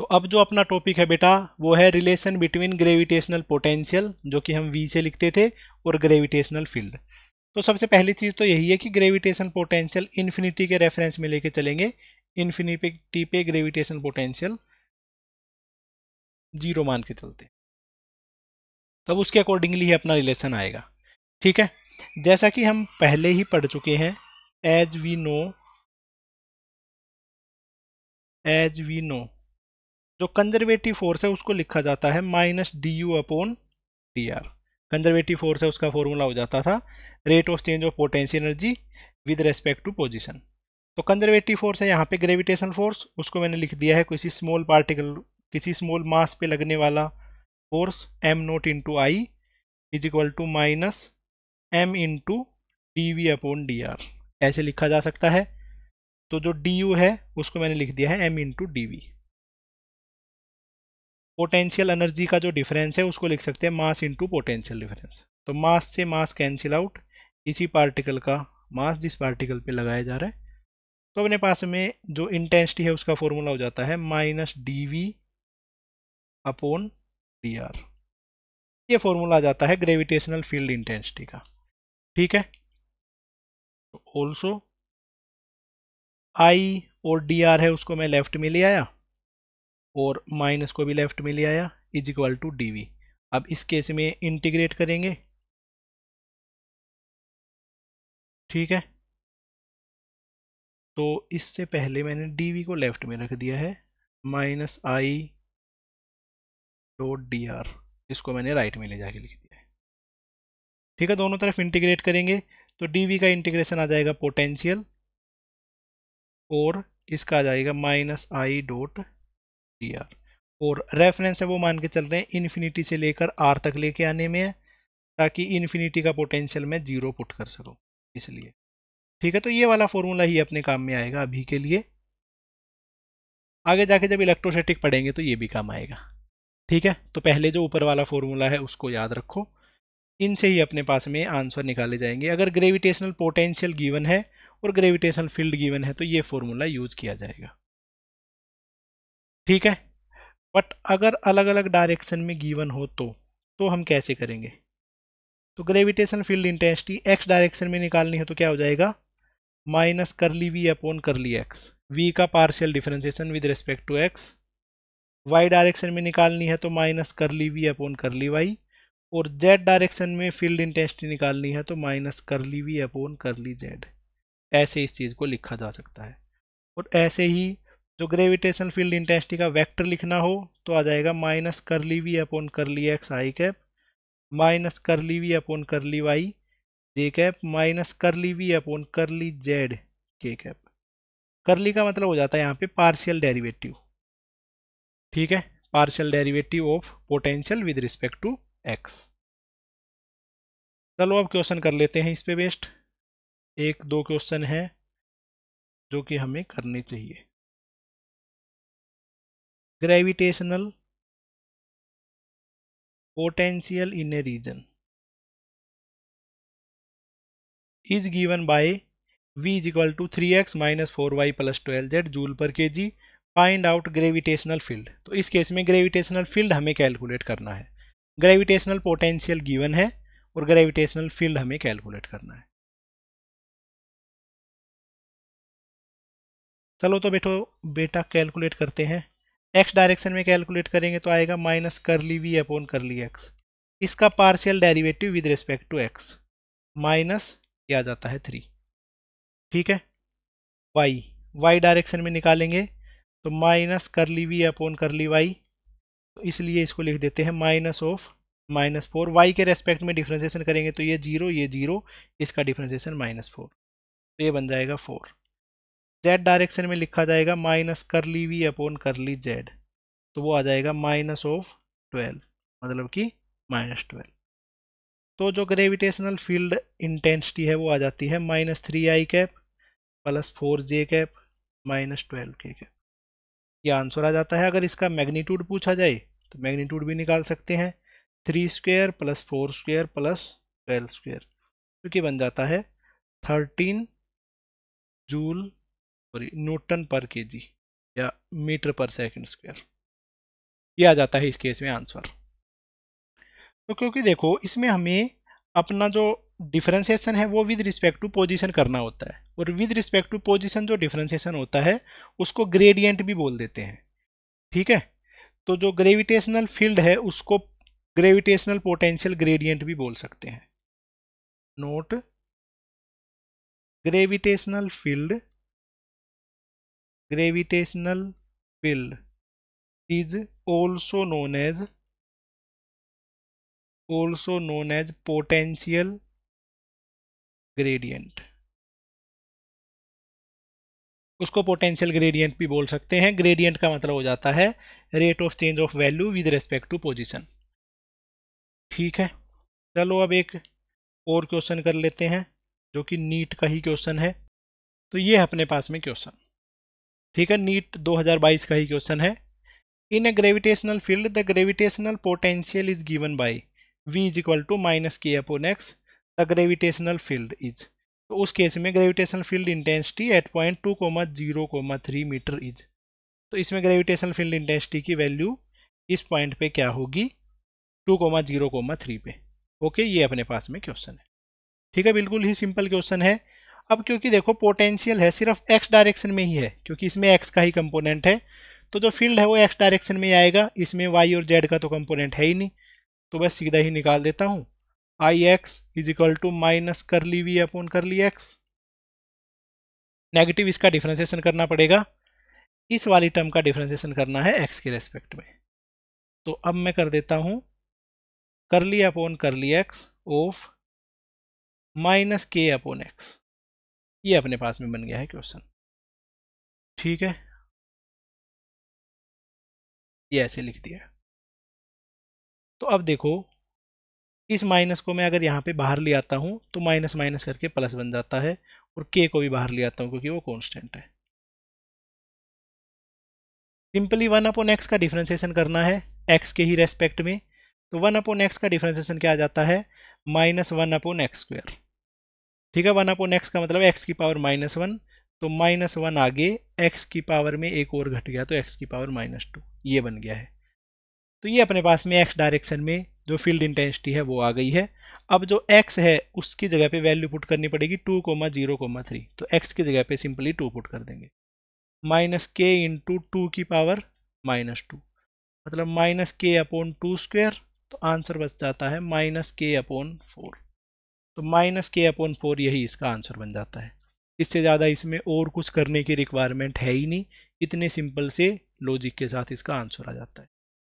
तो अब जो अपना टॉपिक है बेटा वो है रिलेशन बिटवीन ग्रेविटेशनल पोटेंशियल, जो कि हम वी से लिखते थे, और ग्रेविटेशनल फील्ड। तो सबसे पहली चीज़ तो यही है कि ग्रेविटेशन पोटेंशियल इन्फिनिटी के रेफरेंस में लेके चलेंगे। इन्फिनिटी पे ग्रेविटेशन पोटेंशियल जीरो मान के चलते, तब उसके अकॉर्डिंगली ही अपना रिलेशन आएगा। ठीक है, जैसा कि हम पहले ही पढ़ चुके हैं, एज वी नो जो कंजर्वेटिव फोर्स है उसको लिखा जाता है minus D U upon D R. Conservative force है उसका फॉर्मूला हो जाता था rate of change of potential energy with respect to position. तो कंजर्वेटिव फोर्स है यहाँ पे ग्रेविटेशन फोर्स, उसको मैंने लिख दिया है किसी स्मॉल पार्टिकल, किसी स्मॉल मास पे लगने वाला force M naught into I is equal to minus M into D V upon D R, ऐसे लिखा जा सकता है। तो जो डी यू है उसको मैंने लिख दिया है M into D V. Potential energy का जो डिफरेंस है उसको लिख सकते हैं मास इंटू पोटेंशियल डिफरेंस। तो मास से मास कैंसिल आउट, इसी पार्टिकल का मास जिस पार्टिकल पे लगाया जा रहा है, तो अपने पास में जो इंटेंसिटी है उसका फॉर्मूला हो जाता है minus D V upon D R. ये फॉर्मूला आ जाता है ग्रेविटेशनल फील्ड इंटेंसिटी का। ठीक है, तो ऑल्सो आई और डी आर है उसको मैं लेफ्ट में ले आया और माइनस को भी लेफ्ट में ले आया is equal to D V. अब इस केस में इंटीग्रेट करेंगे। ठीक है, तो इससे पहले मैंने डी वी को लेफ्ट में रख दिया है, minus I dot D R, इसको मैंने राइट में ले जाके लिख दिया है। ठीक है, दोनों तरफ इंटीग्रेट करेंगे तो डी वी का इंटीग्रेशन आ जाएगा पोटेंशियल, और इसका आ जाएगा minus I dot D R. और रेफरेंस है वो मान के चल रहे हैं इन्फिनिटी से लेकर आर तक लेके आने में है, ताकि इन्फिनिटी का पोटेंशियल मैं जीरो पुट कर सकूं, इसलिए। ठीक है, तो ये वाला फॉर्मूला ही अपने काम में आएगा अभी के लिए। आगे जाके जब इलेक्ट्रोस्टैटिक पढ़ेंगे तो ये भी काम आएगा। ठीक है, तो पहले जो ऊपर वाला फॉर्मूला है उसको याद रखो, इनसे ही अपने पास में आंसर निकाले जाएंगे। अगर ग्रेविटेशनल पोटेंशियल गिवन है और ग्रेविटेशनल फील्ड गिवन है तो ये फॉर्मूला यूज किया जाएगा। ठीक है, बट अगर अलग अलग डायरेक्शन में गिवन हो तो हम कैसे करेंगे? तो gravitational field intensity X direction में निकालनी है तो क्या हो जाएगा, minus curly V upon curly X, V का partial differentiation with respect to X. Y direction में निकालनी है तो minus curly V upon curly Y, और जेड डायरेक्शन में फील्ड इंटेंसिटी निकालनी है तो minus curly V upon curly Z. ऐसे इस चीज़ को लिखा जा सकता है। और ऐसे ही जो ग्रेविटेशनल फील्ड इंटेंसिटी का वेक्टर लिखना हो तो आ जाएगा minus curly V upon curly X I cap, minus curly V upon curly Y J cap, minus curly V upon curly Z K cap. Curly का मतलब हो जाता है यहाँ पे पार्शियल डेरिवेटिव। ठीक है, partial derivative of potential with respect to X. चलो अब क्वेश्चन कर लेते हैं इस पे बेस्ड। एक दो क्वेश्चन है जो कि हमें करने चाहिए। Gravitational potential in a region is given by v is equal to 3x minus 4y plus 12z joule पर kg। Find out gravitational field. तो इस केस में ग्रेविटेशनल फील्ड हमें कैलकुलेट करना है। ग्रेविटेशनल पोटेंशियल गिवन है और ग्रेविटेशनल फील्ड हमें कैलकुलेट करना है। चलो तो बेटा कैलकुलेट करते हैं। एक्स डायरेक्शन में कैलकुलेट करेंगे तो आएगा minus curly V upon curly X, इसका partial derivative with respect to X minus किया जाता है 3। ठीक है, वाई डायरेक्शन में निकालेंगे तो minus curly V upon curly Y, तो इसलिए इसको लिख देते हैं माइनस ऑफ माइनस 4। वाई के रेस्पेक्ट में डिफ्रेंसिएशन करेंगे तो ये जीरो, इसका डिफ्रेंसिएशन -4, तो ये बन जाएगा 4। जेड डायरेक्शन में लिखा जाएगा minus curly V upon curly Z, तो वो आ जाएगा माइनस ऑफ 12, मतलब कि -12। तो जो ग्रेविटेशनल फील्ड इंटेंसिटी है वो आ जाती है -3 आई कैप प्लस 4 जे कैप माइनस 12 के कैप। ये आंसर आ जाता है। अगर इसका मैग्नीट्यूड पूछा जाए तो मैग्नीट्यूड भी निकाल सकते हैं, 3 square plus 4 square plus 12 square, जो कि बन जाता है 13 जूल सॉरी न्यूटन पर केजी या मीटर पर सेकंड स्क्वायर। ये आ जाता है इस केस में आंसर। तो क्योंकि देखो इसमें हमें अपना जो डिफरेंशिएशन है वो विद रिस्पेक्ट टू पोजीशन करना होता है, और विद रिस्पेक्ट टू पोजीशन जो डिफरेंशिएशन होता है उसको ग्रेडियंट भी बोल देते हैं। ठीक है, तो जो ग्रेविटेशनल फील्ड है उसको ग्रेविटेशनल पोटेंशियल ग्रेडियंट भी बोल सकते हैं। Note, gravitational field is also known as potential gradient। उसको पोटेंशियल ग्रेडियंट भी बोल सकते हैं। ग्रेडियंट का मतलब हो जाता है rate of change of value with respect to position. ठीक है, चलो अब एक और क्वेश्चन कर लेते हैं जो कि नीट का ही क्वेश्चन है। तो ये है अपने पास में क्वेश्चन। ठीक है, नीट 2022 का ही क्वेश्चन है। In a gravitational field the gravitational potential is given by v is equal to minus K upon X, the gravitational field is. तो उस केस में gravitational field intensity at point 2,0,3 metre is. तो इसमें gravitational field intensity की value इस point पे क्या होगी, 2,0,3 पे। ओके, ये अपने पास में क्वेश्चन है। ठीक है, बिल्कुल ही सिंपल क्वेश्चन है। अब क्योंकि देखो पोटेंशियल है सिर्फ एक्स डायरेक्शन में ही है, क्योंकि इसमें एक्स का ही कंपोनेंट है, तो जो फील्ड है वो एक्स डायरेक्शन में आएगा, इसमें वाई और जेड का तो कंपोनेंट है ही नहीं। तो बस सीधा ही निकाल देता हूँ, I X is equal to minus curly V upon curly X. Negative इसका डिफ्रेंसिएशन करना पड़ेगा, इस वाली टर्म का डिफ्रेंसिएशन करना है एक्स के रेस्पेक्ट में। तो अब मैं कर देता हूँ करली upon curly x of minus K upon x. ये अपने पास में बन गया है क्वेश्चन। ठीक है, ये ऐसे लिख दिया। तो अब देखो इस माइनस को मैं अगर यहाँ पे बाहर ले आता हूँ तो माइनस माइनस करके प्लस बन जाता है, और के को भी बाहर ले आता हूँ क्योंकि वो कांस्टेंट है। सिंपली 1 अपॉन एक्स का डिफ्रेंसिएशन करना है एक्स के ही रेस्पेक्ट में। तो 1 अपॉन एक्स का डिफ्रेंसिएशन क्या आ जाता है, माइनस 1 अपॉन एक्स स्क्वायर। ठीक है, 1 अपॉन एक्स का मतलब एक्स की पावर -1, तो -1 आगे एक्स की पावर में एक और घट गया तो एक्स की पावर -2, ये बन गया है। तो ये अपने पास में एक्स डायरेक्शन में जो फील्ड इंटेंसिटी है वो आ गई है। अब जो एक्स है उसकी जगह पे वैल्यू पुट करनी पड़ेगी 2,0,3, तो एक्स की जगह पे सिंपली 2 पुट कर देंगे, माइनस के इंटू 2 की पावर -2, मतलब माइनस के अपॉन 2 स्क्वायर। तो आंसर बच जाता है माइनस के अपॉन 4। तो माइनस के अपॉन 4 यही इसका आंसर बन जाता है। इससे ज़्यादा इसमें और कुछ करने की रिक्वायरमेंट है ही नहीं, इतने सिंपल से लॉजिक के साथ इसका आंसर आ जाता है।